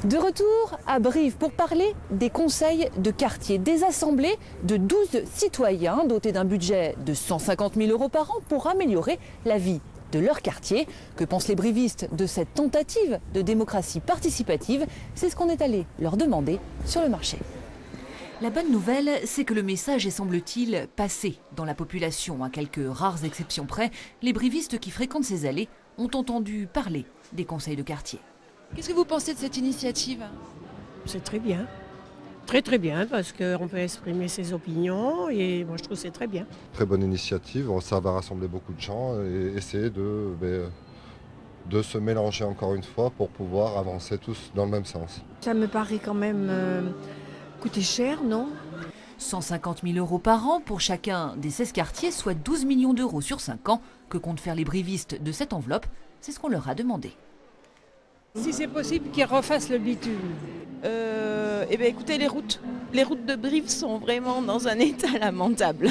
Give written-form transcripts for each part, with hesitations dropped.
De retour à Brive pour parler des conseils de quartier, des assemblées de 12 citoyens dotés d'un budget de 150 000 € par an pour améliorer la vie de leur quartier. Que pensent les brivistes de cette tentative de démocratie participative? C'est ce qu'on est allé leur demander sur le marché. La bonne nouvelle, c'est que le message est, semble-t-il, passé dans la population. À quelques rares exceptions près, les brivistes qui fréquentent ces allées ont entendu parler des conseils de quartier. Qu'est-ce que vous pensez de cette initiative? C'est très bien. Très bien, parce qu'on peut exprimer ses opinions et moi je trouve que c'est très bien. Très bonne initiative, ça va rassembler beaucoup de gens et essayer de se mélanger encore une fois pour pouvoir avancer tous dans le même sens. Ça me paraît quand même coûter cher, non? 150 000 € par an pour chacun des 16 quartiers, soit 12 millions d'euros sur 5 ans. Que comptent faire les brivistes de cette enveloppe? C'est ce qu'on leur a demandé. Si c'est possible qu'ils refassent le bitume. Eh bien, écoutez, les routes de Brive sont vraiment dans un état lamentable.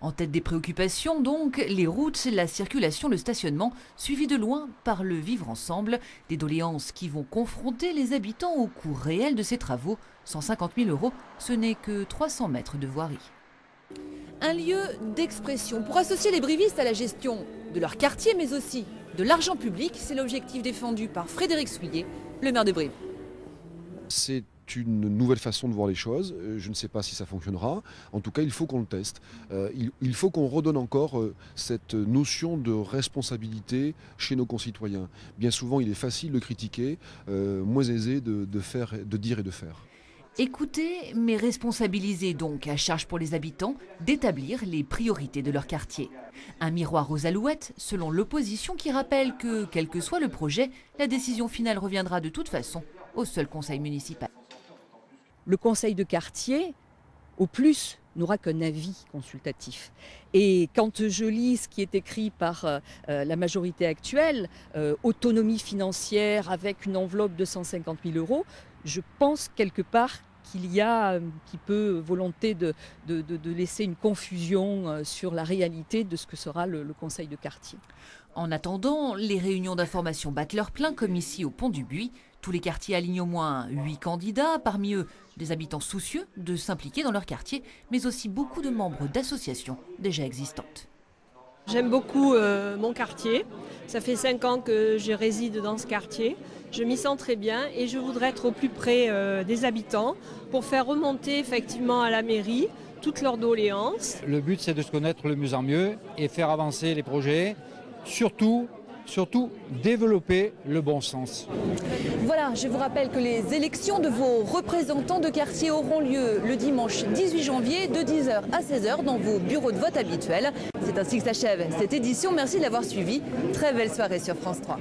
En tête des préoccupations donc, les routes, la circulation, le stationnement, suivis de loin par le vivre ensemble. Des doléances qui vont confronter les habitants au coût réel de ces travaux. 150 000 €, ce n'est que 300 mètres de voirie. Un lieu d'expression pour associer les brivistes à la gestion de leur quartier, mais aussi de l'argent public. C'est l'objectif défendu par Frédéric Souillet, le maire de Brive. C'est une nouvelle façon de voir les choses. Je ne sais pas si ça fonctionnera. En tout cas, il faut qu'on le teste. Il faut qu'on redonne encore cette notion de responsabilité chez nos concitoyens. Bien souvent, il est facile de critiquer, moins aisé de dire et de faire. Écouter, mais responsabiliser donc, à charge pour les habitants d'établir les priorités de leur quartier. Un miroir aux alouettes, selon l'opposition, qui rappelle que, quel que soit le projet, la décision finale reviendra de toute façon au seul conseil municipal. Le conseil de quartier, au plus, n'aura qu'un avis consultatif. Et quand je lis ce qui est écrit par la majorité actuelle, autonomie financière avec une enveloppe de 150 000 €, je pense quelque part qu'il y a un petit peu volonté de laisser une confusion sur la réalité de ce que sera le conseil de quartier. En attendant, les réunions d'information battent leur plein, comme ici au Pont du Buis. Tous les quartiers alignent au moins 8 candidats, parmi eux des habitants soucieux de s'impliquer dans leur quartier, mais aussi beaucoup de membres d'associations déjà existantes. J'aime beaucoup mon quartier. Ça fait 5 ans que je réside dans ce quartier. Je m'y sens très bien et je voudrais être au plus près des habitants pour faire remonter effectivement à la mairie toutes leurs doléances. Le but, c'est de se connaître le mieux en mieux et faire avancer les projets, surtout développer le bon sens. Voilà, je vous rappelle que les élections de vos représentants de quartier auront lieu le dimanche 18 janvier de 10 h à 16 h dans vos bureaux de vote habituels. C'est ainsi que s'achève cette édition. Merci de l'avoir suivi. Très belle soirée sur France 3.